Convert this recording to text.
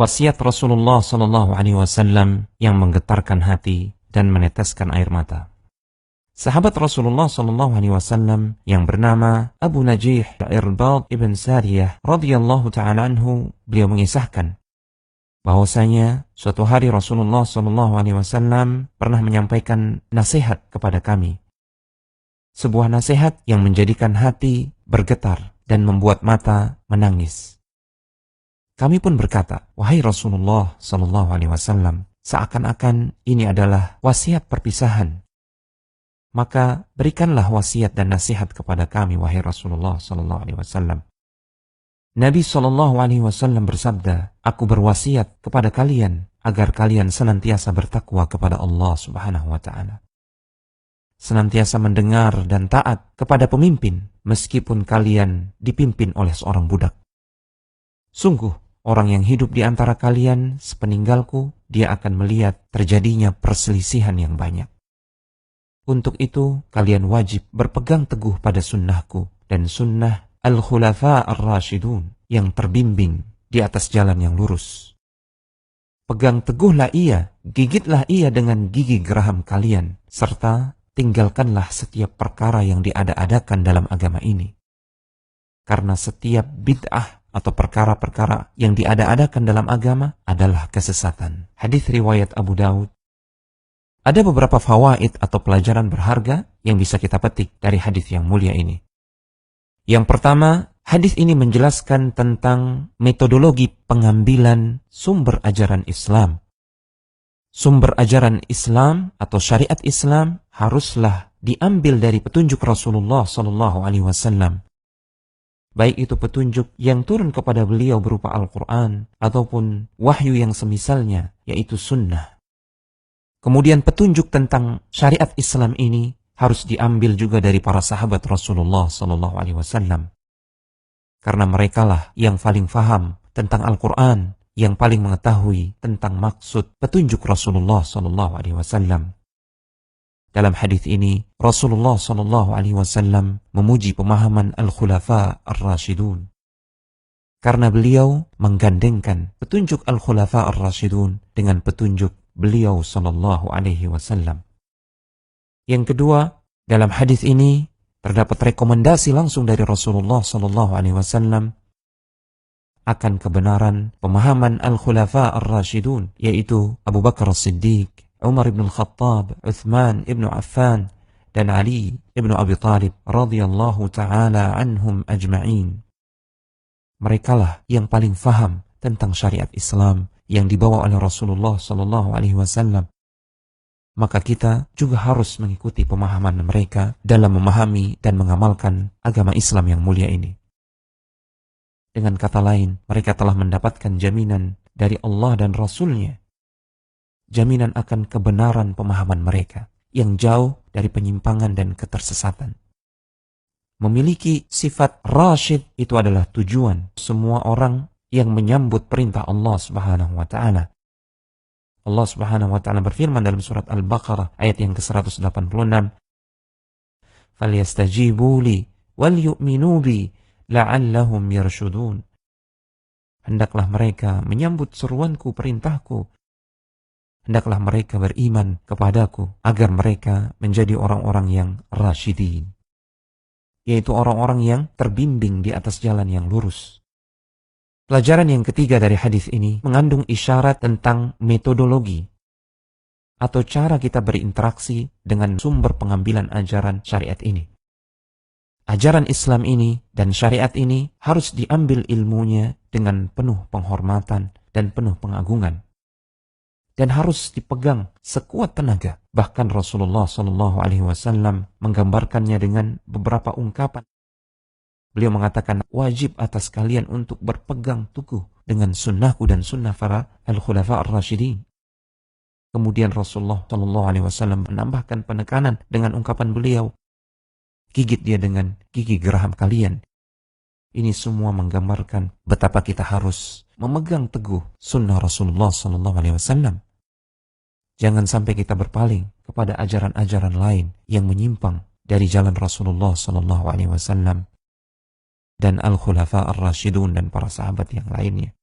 Wasiat Rasulullah Sallallahu Alaihi Wasallam yang menggetarkan hati dan meneteskan air mata. Sahabat Rasulullah Sallallahu Alaihi Wasallam yang bernama Abu Najih Irbad ibn Sariyah radhiyallahu taala anhu, beliau mengisahkan bahwasanya suatu hari Rasulullah Sallallahu Alaihi Wasallam pernah menyampaikan nasihat kepada kami. Sebuah nasihat yang menjadikan hati bergetar dan membuat mata menangis. Kami pun berkata, wahai Rasulullah Sallallahu Alaihi Wasallam, seakan-akan ini adalah wasiat perpisahan. Maka berikanlah wasiat dan nasihat kepada kami, wahai Rasulullah Sallallahu Alaihi Wasallam. Nabi Sallallahu Alaihi Wasallam bersabda, aku berwasiat kepada kalian agar kalian senantiasa bertakwa kepada Allah Subhanahu Wa Taala, senantiasa mendengar dan taat kepada pemimpin meskipun kalian dipimpin oleh seorang budak. Sungguh, orang yang hidup di antara kalian sepeninggalku, dia akan melihat terjadinya perselisihan yang banyak. Untuk itu, kalian wajib berpegang teguh pada sunnahku dan sunnah Al-Khulafa Ar-Rashidun yang terbimbing di atas jalan yang lurus. Pegang teguhlah ia, gigitlah ia dengan gigi geraham kalian, serta tinggalkanlah setiap perkara yang diada-adakan dalam agama ini. Karena setiap bid'ah atau perkara-perkara yang diada-adakan dalam agama adalah kesesatan. Hadis riwayat Abu Daud. Ada beberapa fawaid atau pelajaran berharga yang bisa kita petik dari hadis yang mulia ini. Yang pertama, hadis ini menjelaskan tentang metodologi pengambilan sumber ajaran Islam. Sumber ajaran Islam atau syariat Islam haruslah diambil dari petunjuk Rasulullah Sallallahu Alaihi Wasallam. Baik itu petunjuk yang turun kepada beliau berupa Al-Quran ataupun wahyu yang semisalnya, yaitu sunnah. Kemudian petunjuk tentang syariat Islam ini harus diambil juga dari para sahabat Rasulullah Sallallahu Alaihi Wasallam, karena merekalah yang paling faham tentang Al-Quran, yang paling mengetahui tentang maksud petunjuk Rasulullah Sallallahu Alaihi Wasallam. Dalam hadis ini, Rasulullah Sallallahu Alaihi Wasallam memuji pemahaman Al-Khulafa Ar-Rashidun, karena beliau menggandengkan petunjuk Al-Khulafa Ar-Rashidun dengan petunjuk beliau Sallallahu Alaihi Wasallam. Yang kedua, dalam hadis ini terdapat rekomendasi langsung dari Rasulullah Sallallahu Alaihi Wasallam akan kebenaran pemahaman Al-Khulafa Ar-Rashidun, yaitu Abu Bakar As-Siddiq, Umar ibn Al-Khattab, Uthman ibn Affan, dan Ali ibn Abi Talib radhiyallahu ta'ala anhum ajma'in. Merekalah yang paling faham tentang syariat Islam yang dibawa oleh Rasulullah Sallallahu Alaihi Wasallam. Maka kita juga harus mengikuti pemahaman mereka dalam memahami dan mengamalkan agama Islam yang mulia ini. Dengan kata lain, mereka telah mendapatkan jaminan dari Allah dan Rasul-Nya, jaminan akan kebenaran pemahaman mereka yang jauh dari penyimpangan dan ketersesatan. Memiliki sifat rasyid itu adalah tujuan semua orang yang menyambut perintah Allah Subhanahu wa Ta'ala. Allah Subhanahu wa Ta'ala berfirman dalam surat Al-Baqarah ayat yang ke-186, "Falyastajibu li wal yu'minu bi la'allahum yarshudun." Hendaklah mereka menyambut seruanku, perintahku. Hendaklah mereka beriman kepadaku agar mereka menjadi orang-orang yang rasyidin, yaitu orang-orang yang terbimbing di atas jalan yang lurus. Pelajaran yang ketiga dari hadis ini mengandung isyarat tentang metodologi atau cara kita berinteraksi dengan sumber pengambilan ajaran syariat ini. Ajaran Islam ini dan syariat ini harus diambil ilmunya dengan penuh penghormatan dan penuh pengagungan, dan harus dipegang sekuat tenaga. Bahkan Rasulullah Sallallahu Alaihi Wasallam menggambarkannya dengan beberapa ungkapan. Beliau mengatakan, wajib atas kalian untuk berpegang teguh dengan sunnahku dan sunnah para Al-Khulafa Ar-Rashidin. Kemudian Rasulullah Sallallahu Alaihi Wasallam menambahkan penekanan dengan ungkapan beliau, gigit dia dengan gigi geraham kalian. Ini semua menggambarkan betapa kita harus memegang teguh sunnah Rasulullah Sallallahu Alaihi Wasallam. Jangan sampai kita berpaling kepada ajaran-ajaran lain yang menyimpang dari jalan Rasulullah Sallallahu Alaihi Wasallam dan Al-Khulafa Ar-Rashidun dan para sahabat yang lainnya.